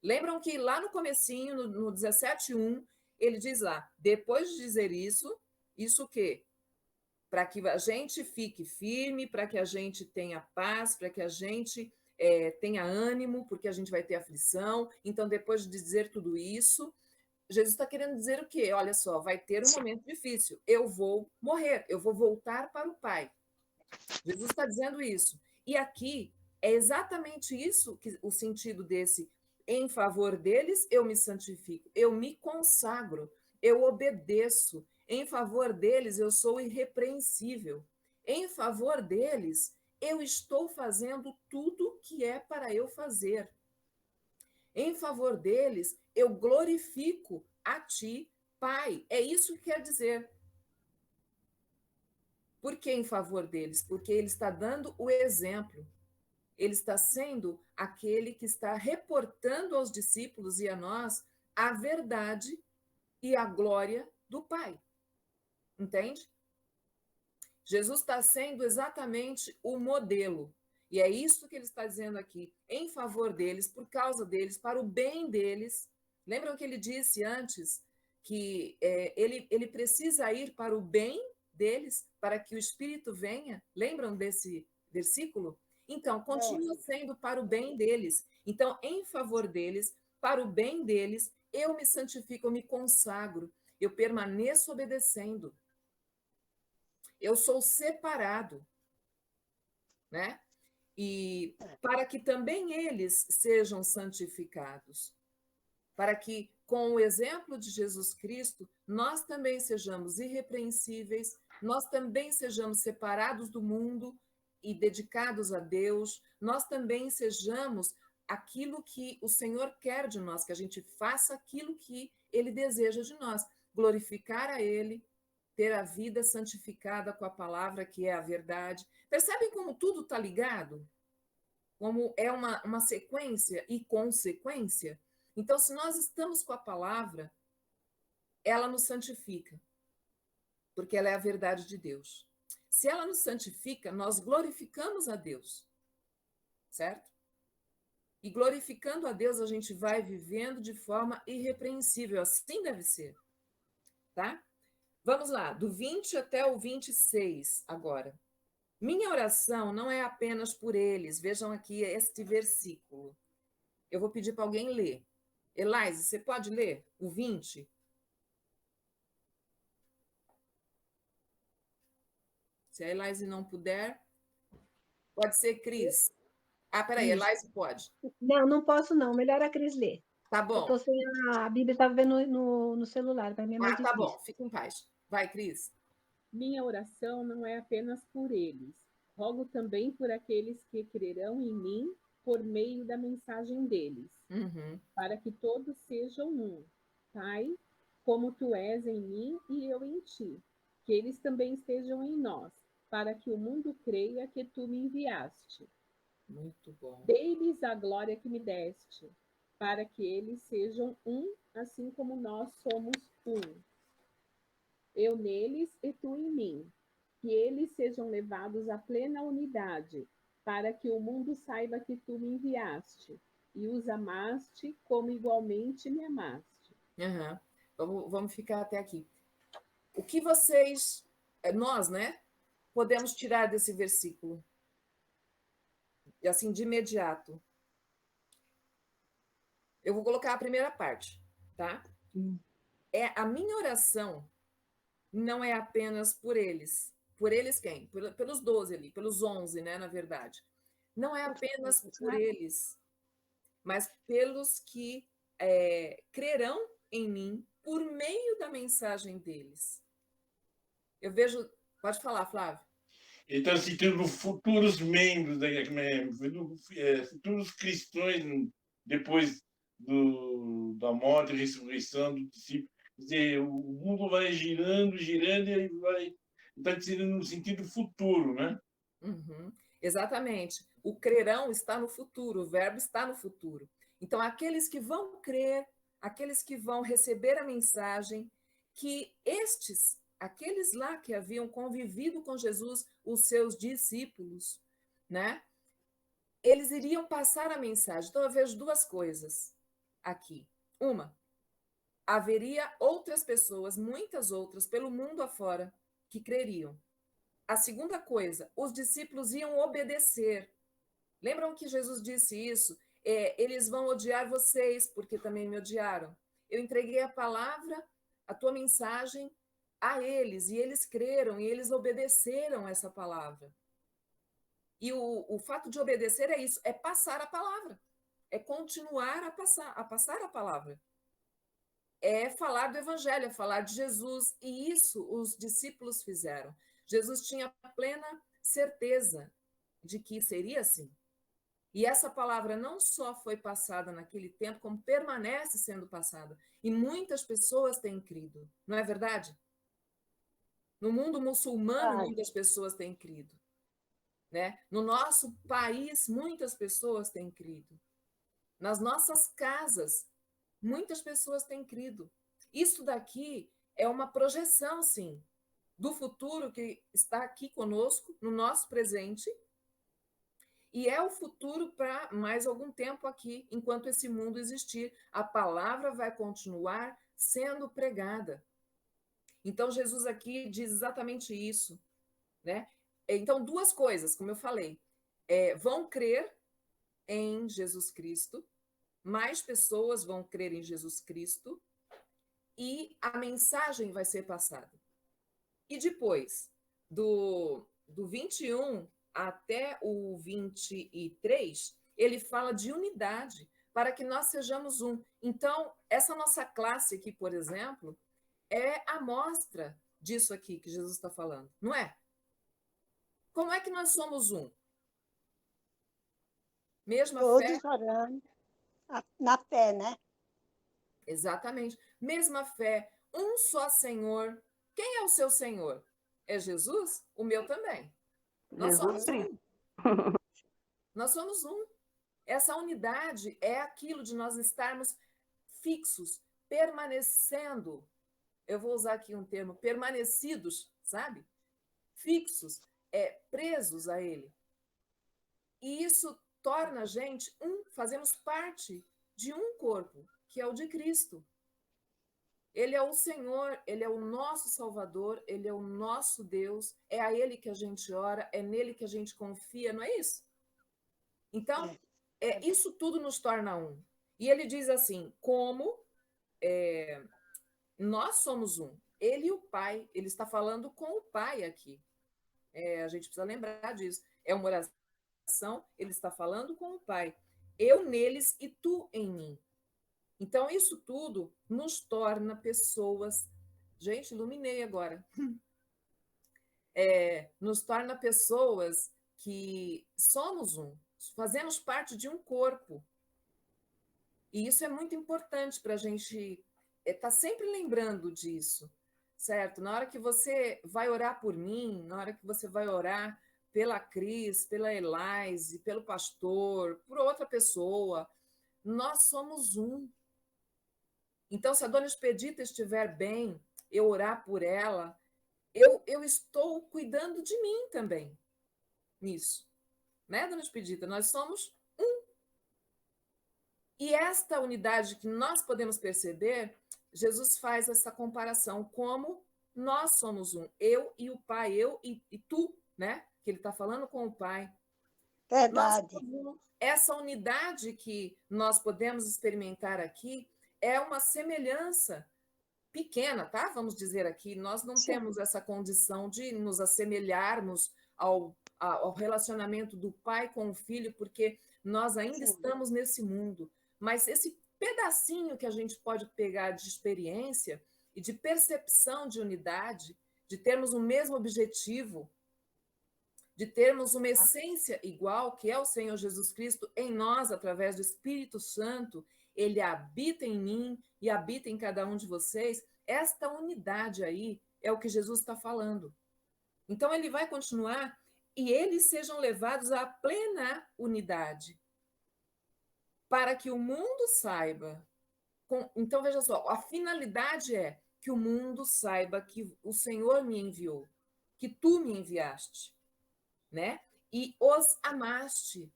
Lembram que lá no comecinho, no 17:1, ele diz lá, depois de dizer isso o quê? Para que a gente fique firme, para que a gente tenha paz, para que a gente tenha ânimo, porque a gente vai ter aflição. Então, depois de dizer tudo isso, Jesus está querendo dizer o quê? Olha só, vai ter um momento difícil. Eu vou morrer, eu vou voltar para o Pai. Jesus está dizendo isso. E aqui é exatamente isso que o sentido desse em favor deles, eu me santifico, eu me consagro, eu obedeço. Em favor deles, eu sou irrepreensível. Em favor deles, eu estou fazendo tudo que é para eu fazer. Em favor deles, eu glorifico a ti, Pai. É isso que quer dizer. Por que em favor deles? Porque ele está dando o exemplo. Ele está sendo aquele que está reportando aos discípulos e a nós a verdade e a glória do Pai. Entende? Jesus está sendo exatamente o modelo. E é isso que ele está dizendo aqui, em favor deles, por causa deles, para o bem deles. Lembram que ele disse antes que ele precisa ir para o bem deles, para que o Espírito venha? Lembram desse versículo? Então, continua sendo para o bem deles. Então, em favor deles, para o bem deles, eu me santifico, eu me consagro, eu permaneço obedecendo. Eu sou separado, né? E para que também eles sejam santificados, para que, com o exemplo de Jesus Cristo, nós também sejamos irrepreensíveis, nós também sejamos separados do mundo e dedicados a Deus, nós também sejamos aquilo que o Senhor quer de nós, que a gente faça aquilo que Ele deseja de nós, glorificar a Ele, ter a vida santificada com a palavra que é a verdade. Percebem como tudo está ligado? Como é uma sequência e consequência? Então, se nós estamos com a palavra, ela nos santifica, porque ela é a verdade de Deus. Se ela nos santifica, nós glorificamos a Deus, certo? E glorificando a Deus, a gente vai vivendo de forma irrepreensível. Assim deve ser, tá? Vamos lá, do 20 até o 26 agora. Minha oração não é apenas por eles. Vejam aqui este versículo. Eu vou pedir para alguém ler. Elaise, você pode ler o 20? Se a Elaise não puder, pode ser Cris. Ah, peraí, Elaise pode. Não, não posso não. Melhor a Cris ler. Tá Eu bom. estou sem a Bíblia, estava vendo no celular, para mim é mais tá difícil. bom, fica em paz. Vai, Cris. Minha oração não é apenas por eles. Rogo também por aqueles que crerão em mim por meio da mensagem deles, para que todos sejam um. Pai, como tu és em mim e eu em ti, que eles também estejam em nós, para que o mundo creia que tu me enviaste. Muito bom. Dei-lhes a glória que me deste, para que eles sejam um, assim como nós somos um. Eu neles e tu em mim, que eles sejam levados à plena unidade, para que o mundo saiba que tu me enviaste e os amaste como igualmente me amaste. Vamos ficar até aqui. O que vocês nós, né, podemos tirar desse versículo? E assim, de imediato. Eu vou colocar a primeira parte, tá? A minha oração não é apenas por eles. Por eles quem? Pelos 12 ali, pelos 11, né, na verdade. Não é apenas por eles, mas pelos que crerão em mim por meio da mensagem deles. Eu vejo... Pode falar, Flávio. Ele está citando futuros membros, futuros cristãos depois da morte e ressurreição do discípulo. Quer dizer, o mundo vai girando, girando, e vai... Está dizendo no sentido futuro, né? Uhum, exatamente. O crerão está no futuro, o verbo está no futuro. Então, aqueles que vão crer, aqueles que vão receber a mensagem, que aqueles lá que haviam convivido com Jesus, os seus discípulos, né? Eles iriam passar a mensagem. Então, eu vejo duas coisas aqui. Uma, haveria outras pessoas, muitas outras, pelo mundo afora, que creriam. A segunda coisa, os discípulos iam obedecer. Lembram que Jesus disse isso? Eles vão odiar vocês, porque também me odiaram. Eu entreguei a palavra, a tua mensagem, a eles, e eles creram, e eles obedeceram essa palavra. E o fato de obedecer é isso, é passar a palavra, é continuar a passar a palavra. É falar do evangelho, é falar de Jesus, e isso os discípulos fizeram. Jesus tinha plena certeza de que seria assim. E essa palavra não só foi passada naquele tempo, como permanece sendo passada. E muitas pessoas têm crido, não é verdade? No mundo muçulmano, muitas pessoas têm crido. Né? No nosso país, muitas pessoas têm crido. Nas nossas casas, muitas pessoas têm crido. Isso daqui é uma projeção, sim, do futuro que está aqui conosco, no nosso presente, e é o futuro para mais algum tempo aqui, enquanto esse mundo existir. A palavra vai continuar sendo pregada. Então, Jesus aqui diz exatamente isso, né? Então, duas coisas, como eu falei. Vão crer em Jesus Cristo, mais pessoas vão crer em Jesus Cristo, e a mensagem vai ser passada. E depois, do 21 até o 23, ele fala de unidade, para que nós sejamos um. Então, essa nossa classe aqui, por exemplo, é a mostra disso aqui que Jesus está falando, não é? Como é que nós somos um? Mesma Todos fé. orando na fé, né? Exatamente. Mesma fé, um só Senhor. Quem é o seu Senhor? É Jesus? O meu também. Nós somos um. Nós somos um. Essa unidade é aquilo de nós estarmos fixos, permanecendo. Eu vou usar aqui um termo, permanecidos, sabe? Fixos, presos a Ele. E isso torna a gente fazemos parte de um corpo, que é o de Cristo. Ele é o Senhor, Ele é o nosso Salvador, Ele é o nosso Deus, é a Ele que a gente ora, é nele que a gente confia, não é isso? Então, isso tudo nos torna um. E ele diz assim, como nós somos um, ele e o Pai, ele está falando com o Pai aqui. A gente precisa lembrar disso. É uma oração, ele está falando com o Pai. Eu neles e tu em mim. Então, isso tudo nos torna pessoas... Gente, iluminei agora. Nos torna pessoas que somos um, fazemos parte de um corpo. E isso é muito importante para a gente estar sempre lembrando disso, certo? Na hora que você vai orar por mim, na hora que você vai orar pela Cris, pela Elaise, pelo pastor, por outra pessoa, nós somos um. Então, se a dona Expedita estiver bem, eu orar por ela, eu estou cuidando de mim também nisso. Né, dona Expedita? Nós somos um. E esta unidade que nós podemos perceber, Jesus faz essa comparação como nós somos um. Eu e o Pai, eu e tu, né? Que ele está falando com o Pai. Verdade. Essa unidade que nós podemos experimentar aqui é uma semelhança pequena, tá? Vamos dizer aqui, nós não temos essa condição de nos assemelharmos ao relacionamento do pai com o filho, porque nós ainda estamos nesse mundo. Mas esse pedacinho que a gente pode pegar de experiência e de percepção de unidade, de termos o mesmo objetivo, de termos uma essência igual, que é o Senhor Jesus Cristo, em nós, através do Espírito Santo, ele habita em mim e habita em cada um de vocês. Esta unidade aí é o que Jesus está falando. Então, ele vai continuar e eles sejam levados à plena unidade, para que o mundo saiba. Então, veja só, a finalidade é que o mundo saiba que o Senhor me enviou, que tu me enviaste, né? E os amaste.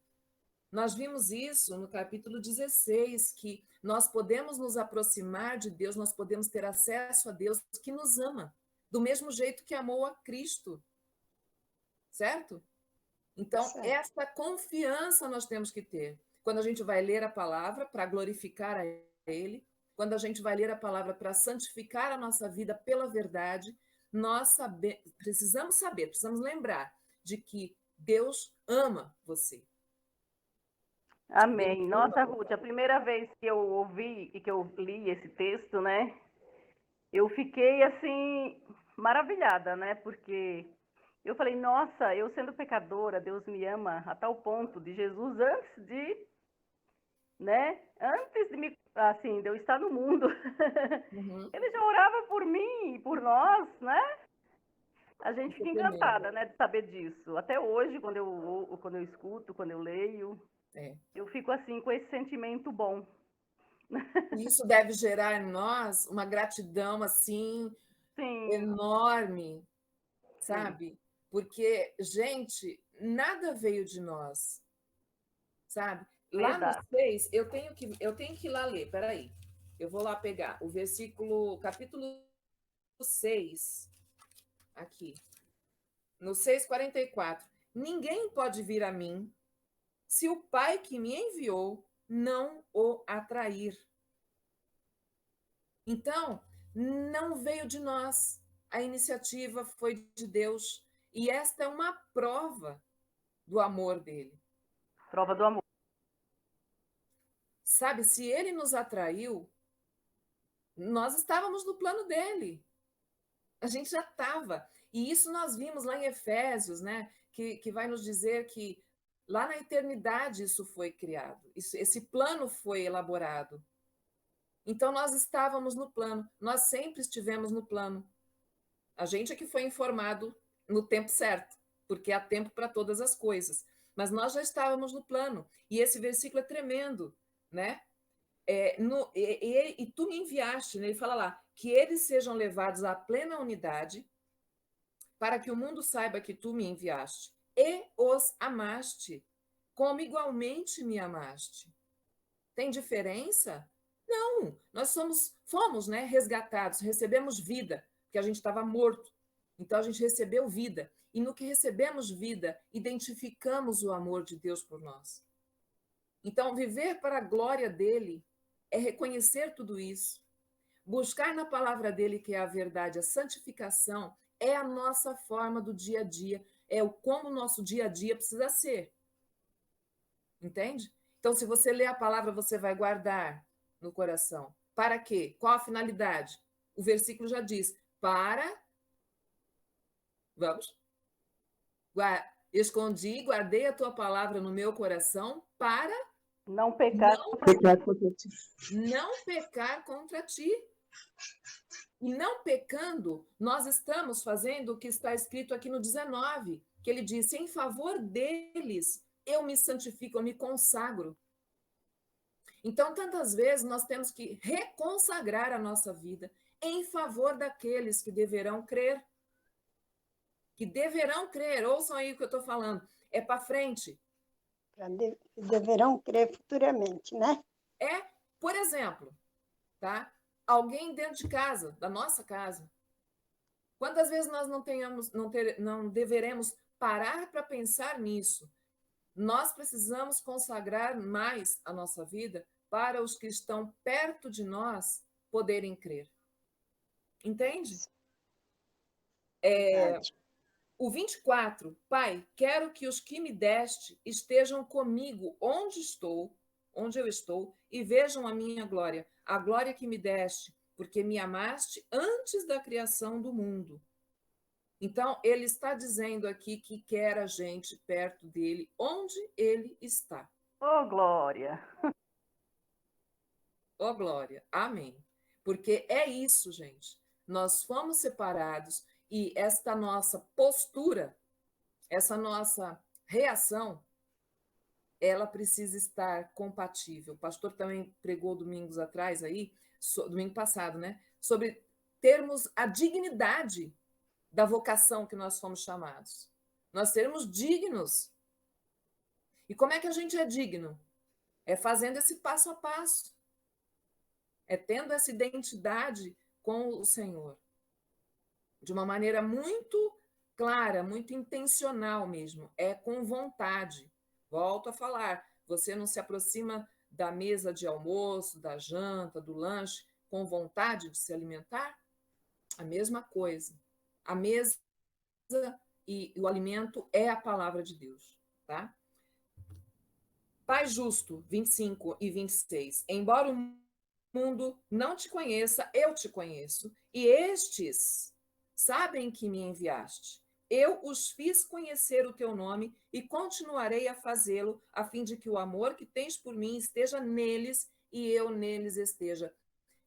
Nós vimos isso no capítulo 16, que nós podemos nos aproximar de Deus, nós podemos ter acesso a Deus que nos ama, do mesmo jeito que amou a Cristo. Certo? Então, essa confiança nós temos que ter. Quando a gente vai ler a palavra para glorificar a Ele, quando a gente vai ler a palavra para santificar a nossa vida pela verdade, nós precisamos lembrar de que Deus ama você. Amém. Nossa, Ruth, a primeira vez que eu ouvi e que eu li esse texto, né, eu fiquei, assim, maravilhada, né, porque eu falei, nossa, eu sendo pecadora, Deus me ama a tal ponto de Jesus antes de me, assim, de eu estar no mundo, ele já orava por mim e por nós, né? A gente fica encantada, né, de saber disso. Até hoje, quando eu escuto, quando eu leio, eu fico assim com esse sentimento bom. Isso deve gerar em nós uma gratidão assim enorme, sabe? Porque, gente, nada veio de nós, sabe? Lá no 6, eu tenho que ir lá ler, peraí. Eu vou lá pegar o versículo, capítulo 6, aqui. No 6:44. Ninguém pode vir a mim se o Pai que me enviou não o atrair. Então, não veio de nós. A iniciativa foi de Deus. E esta é uma prova do amor dele. Prova do amor. Sabe, se ele nos atraiu, nós estávamos no plano dele. A gente já estava. E isso nós vimos lá em Efésios, né? Que vai nos dizer que lá na eternidade isso foi criado. Esse plano foi elaborado. Então nós estávamos no plano. Nós sempre estivemos no plano. A gente é que foi informado no tempo certo, porque há tempo para todas as coisas. Mas nós já estávamos no plano. E esse versículo é tremendo, né? E tu me enviaste, né? Ele fala lá, que eles sejam levados à plena unidade, para que o mundo saiba que tu me enviaste, e os amaste, como igualmente me amaste. Tem diferença? Não, nós fomos, né, resgatados, recebemos vida, porque a gente estava morto. Então a gente recebeu vida. E no que recebemos vida, identificamos o amor de Deus por nós. Então, viver para a glória dele é reconhecer tudo isso. Buscar na palavra dele, que é a verdade, a santificação, é a nossa forma do dia a dia. É como o nosso dia a dia precisa ser. Entende? Então, se você ler a palavra, você vai guardar no coração. Para quê? Qual a finalidade? O versículo já diz, vamos? Escondi, guardei a tua palavra no meu coração para não pecar contra ti. Não pecar contra ti. E não pecando, nós estamos fazendo o que está escrito aqui no 19, que ele disse, em favor deles, eu me santifico, eu me consagro. Então, tantas vezes, nós temos que reconsagrar a nossa vida em favor daqueles que deverão crer. Que deverão crer, ouçam aí o que eu estou falando, é para frente. Deverão crer futuramente, né? Por exemplo, tá? Alguém dentro de casa, da nossa casa, Quantas vezes nós não deveremos parar para pensar nisso? Nós precisamos consagrar mais a nossa vida para os que estão perto de nós poderem crer. Entende? O 24, Pai, quero que os que me deste estejam comigo onde eu estou, e vejam a minha glória, a glória que me deste, porque me amaste antes da criação do mundo. Então, ele está dizendo aqui que quer a gente perto dele, onde ele está. Oh, glória! Oh, glória! Amém. Porque é isso, gente. Nós fomos separados e esta nossa postura, essa nossa reação, ela precisa estar compatível. O pastor também pregou domingos atrás aí, domingo passado, né? Sobre termos a dignidade da vocação que nós fomos chamados. Nós sermos dignos. E como é que a gente é digno? É fazendo esse passo a passo. É tendo essa identidade com o Senhor. De uma maneira muito clara, muito intencional mesmo. É com vontade. Volto a falar, você não se aproxima da mesa de almoço, da janta, do lanche, com vontade de se alimentar? A mesma coisa. A mesa e o alimento é a palavra de Deus, tá? Pai justo, 25 e 26. Embora o mundo não te conheça, eu te conheço, e estes sabem que me enviaste. Eu os fiz conhecer o teu nome e continuarei a fazê-lo, a fim de que o amor que tens por mim esteja neles e eu neles esteja.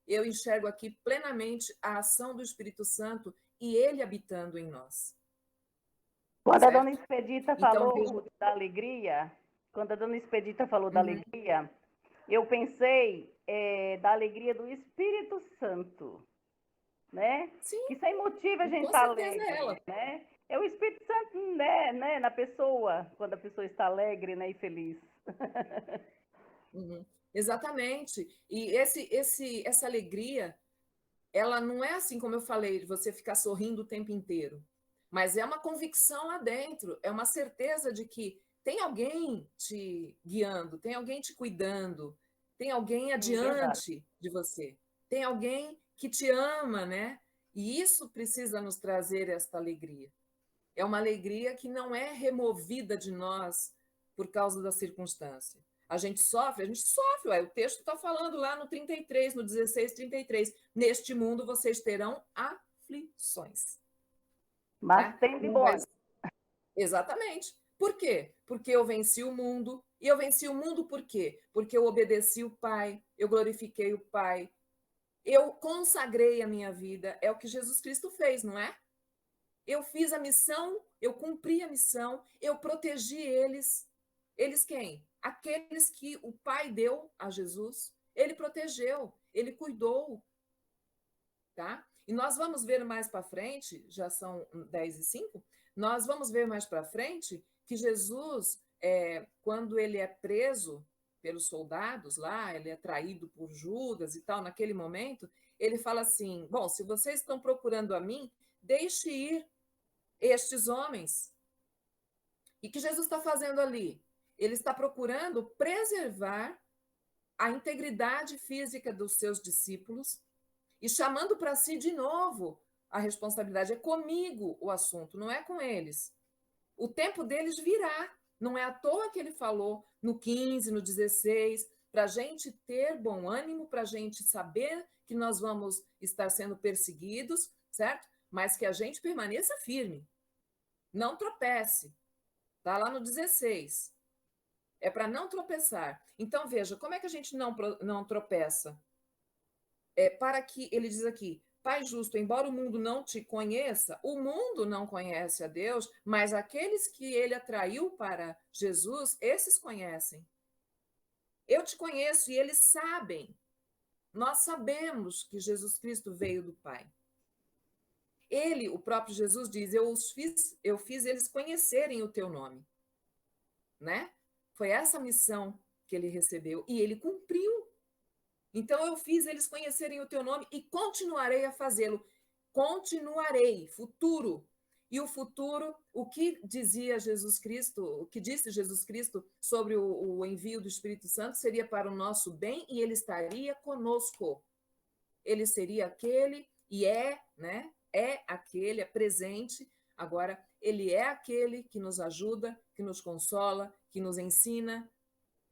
Eu enxergo aqui plenamente a ação do Espírito Santo e ele habitando em nós. Quando a dona Expedita falou da alegria, da alegria, eu pensei da alegria do Espírito Santo, né? Sim, que sem motivo a gente está alegre, né? É o Espírito Santo, né, na pessoa, quando a pessoa está alegre, né, e feliz. Exatamente. E essa alegria, ela não é assim como eu falei, de você ficar sorrindo o tempo inteiro, mas é uma convicção lá dentro, é uma certeza de que tem alguém te guiando, tem alguém te cuidando, tem alguém adiante de você, tem alguém que te ama, né? E isso precisa nos trazer esta alegria. É uma alegria que não é removida de nós por causa da circunstância. A gente sofre, ué, o texto está falando lá no 33, no 16, 33. Neste mundo vocês terão aflições. Mas tem de bom. Exatamente. Por quê? Porque eu venci o mundo. E eu venci o mundo por quê? Porque eu obedeci o Pai, eu glorifiquei o Pai, eu consagrei a minha vida. É o que Jesus Cristo fez, não é? Eu fiz a missão, eu cumpri a missão, eu protegi eles. Eles quem? Aqueles que o Pai deu a Jesus. Ele protegeu, ele cuidou. Tá? E nós vamos ver mais para frente, já são 10:05, nós vamos ver mais para frente que Jesus, quando ele é preso pelos soldados lá, ele é traído por Judas e tal, naquele momento, ele fala assim, bom, se vocês estão procurando a mim, deixe ir estes homens. E o que Jesus está fazendo ali? Ele está procurando preservar a integridade física dos seus discípulos e chamando para si de novo a responsabilidade. É comigo o assunto, não é com eles. O tempo deles virá. Não é à toa que ele falou no 15, no 16, para a gente ter bom ânimo, para a gente saber que nós vamos estar sendo perseguidos, certo? Mas que a gente permaneça firme. Não tropece. Está lá no 16. É para não tropeçar. Então, veja, como é que a gente não tropeça? Para que, ele diz aqui, Pai justo, embora o mundo não te conheça, o mundo não conhece a Deus, mas aqueles que ele atraiu para Jesus, esses conhecem. Eu te conheço e eles sabem. Nós sabemos que Jesus Cristo veio do Pai. Ele, o próprio Jesus diz, eu fiz eles conhecerem o teu nome. Né? Foi essa missão que ele recebeu e ele cumpriu. Então eu fiz eles conhecerem o teu nome e continuarei a fazê-lo. continuarei, futuro. E o futuro, o que dizia Jesus Cristo, o que disse Jesus Cristo sobre o envio do Espírito Santo seria para o nosso bem e ele estaria conosco. Ele seria aquele e é, né? É aquele, é presente. Agora, ele é aquele que nos ajuda, que nos consola, que nos ensina.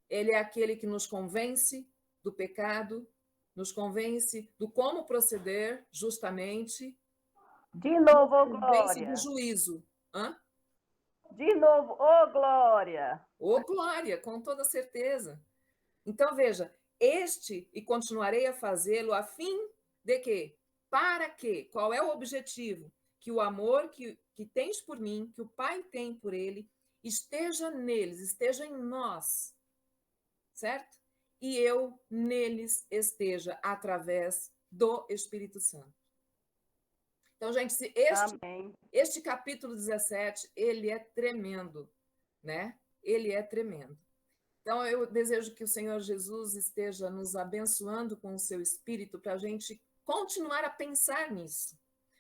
Ele é aquele que nos convence do pecado, nos convence do como proceder justamente. De novo, ô Convence glória. do juízo. Hã? De novo, ô glória. Ô glória, com toda certeza. Então, veja, e continuarei a fazê-lo a fim de quê? Para quê? Qual é o objetivo? Que o amor que tens por mim, que o Pai tem por ele, esteja neles, esteja em nós, certo? E eu neles esteja através do Espírito Santo. Então, gente, este capítulo 17, ele é tremendo, né? Ele é tremendo. Então, eu desejo que o Senhor Jesus esteja nos abençoando com o seu Espírito para a gente continuar a pensar nisso.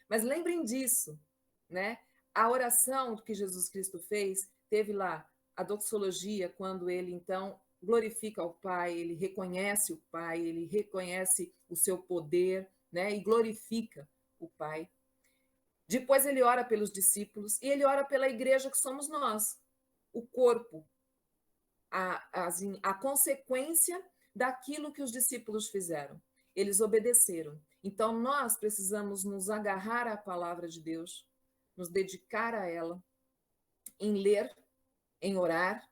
Mas lembrem disso, né? A oração que Jesus Cristo fez, teve lá a doxologia, quando ele, então, glorifica o Pai, ele reconhece o Pai, ele reconhece o seu poder, né? E glorifica o Pai. Depois ele ora pelos discípulos e ele ora pela igreja que somos nós, o corpo, a consequência daquilo que os discípulos fizeram. Eles obedeceram. Então, nós precisamos nos agarrar à palavra de Deus, nos dedicar a ela, em ler, em orar,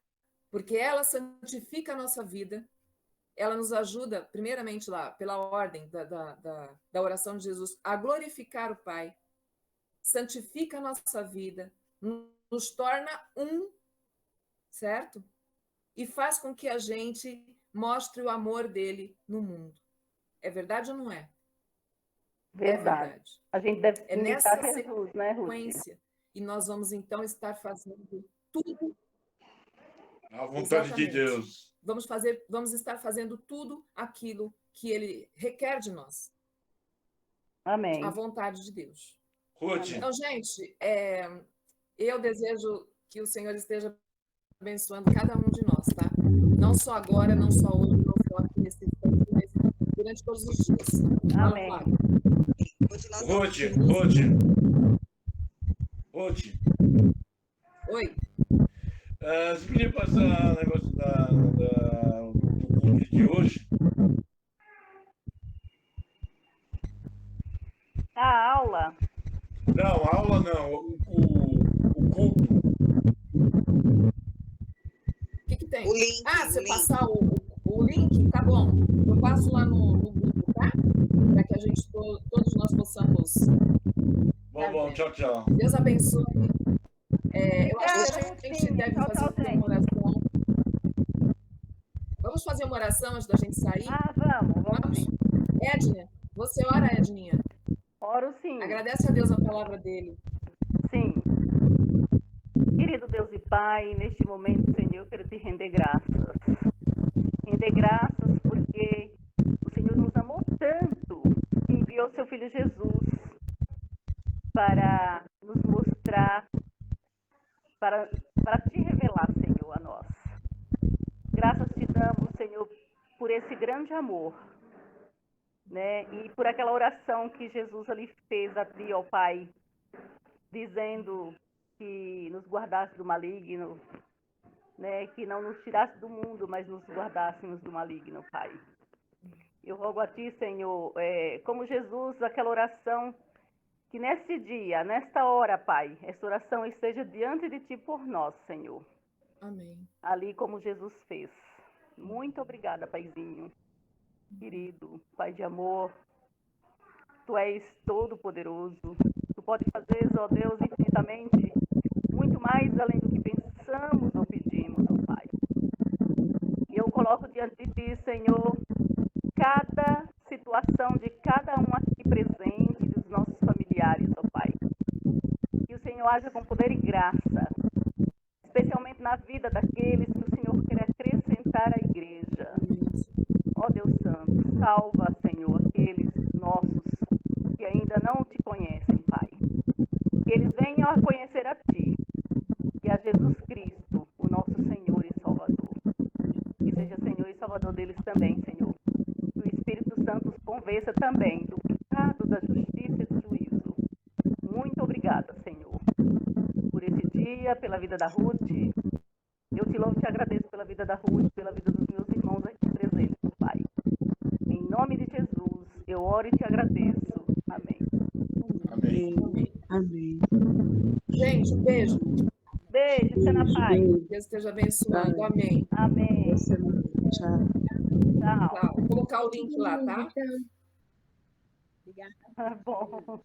porque ela santifica a nossa vida, ela nos ajuda, primeiramente lá, pela ordem da oração de Jesus, a glorificar o Pai, santifica a nossa vida, nos torna um, certo? E faz com que a gente mostre o amor dele no mundo. É verdade ou não é? Verdade. É verdade. A gente deve imitar Jesus, né, Ruth? E nós vamos, então, estar fazendo tudo à vontade de Deus. Vamos estar fazendo tudo aquilo que ele requer de nós. Amém. À vontade de Deus. Ruth. Então, gente, eu desejo que o Senhor esteja abençoando cada um de nós, tá? Não só agora, não só hoje, não só aqui nesse instante, mas durante todos os dias. Amém. Ruth. Oi. Você podia passar o negócio do culto de hoje? A aula? Não, a aula não. O culto. O que tem? Se eu passar o link, tá bom. Eu passo lá no grupo, tá? Para que a gente, todos nós possamos... Bom, tchau. Deus abençoe. Eu acho que a gente deve fazer uma oração. Vamos fazer uma oração antes da gente sair? Vamos. Edna, você ora, Edninha? Oro sim. Agradece a Deus a palavra dele. Sim. Querido Deus e Pai, neste momento, Senhor, eu quero te render graças. Render graças porque o Senhor nos amou tanto e enviou seu Filho Jesus para nos mostrar, para te revelar, Senhor, a nós. Graças te damos, Senhor, por esse grande amor, né? E por aquela oração que Jesus ali fez a ti, ó Pai, dizendo que nos guardasse do maligno, né? Que não nos tirasse do mundo, mas nos guardássemos do maligno, Pai. Eu rogo a ti, Senhor, como Jesus, aquela oração, que neste dia, nesta hora, Pai, essa oração esteja diante de ti por nós, Senhor. Amém. Ali como Jesus fez. Muito obrigada, Paizinho. Querido, Pai de amor, Tu és todo-poderoso. Tu podes fazer, ó Deus, infinitamente, muito mais além do que pensamos ou pedimos, ó Pai. E eu coloco diante de Ti, Senhor, cada situação de cada um aqui presente, dos nossos familiares, ó Pai. Que o Senhor haja com poder e graça, especialmente na vida daqueles que o Senhor quer acrescentar à igreja. Ó Deus Santo, salva, Senhor, aqueles nossos que ainda não te conhecem. venham a conhecer a Ti e a Jesus Cristo, o nosso Senhor e Salvador. Que seja Senhor e Salvador deles também, Senhor. Que o Espírito Santo os convença também do pecado, da justiça e do juízo. Muito obrigada, Senhor, por esse dia, pela vida da Ruth. Eu te louvo e te agradeço pela vida da Ruth, pela vida dos meus irmãos aqui presentes, Pai. Em nome de Jesus, eu oro e te agradeço. Amém. Amém. Amém. Gente, um beijo. Beijo, fica na paz. Deus esteja abençoando. Amém. Amém. Tchau. Tchau. Tá, vou colocar o link lá, tá? Obrigada. Bom.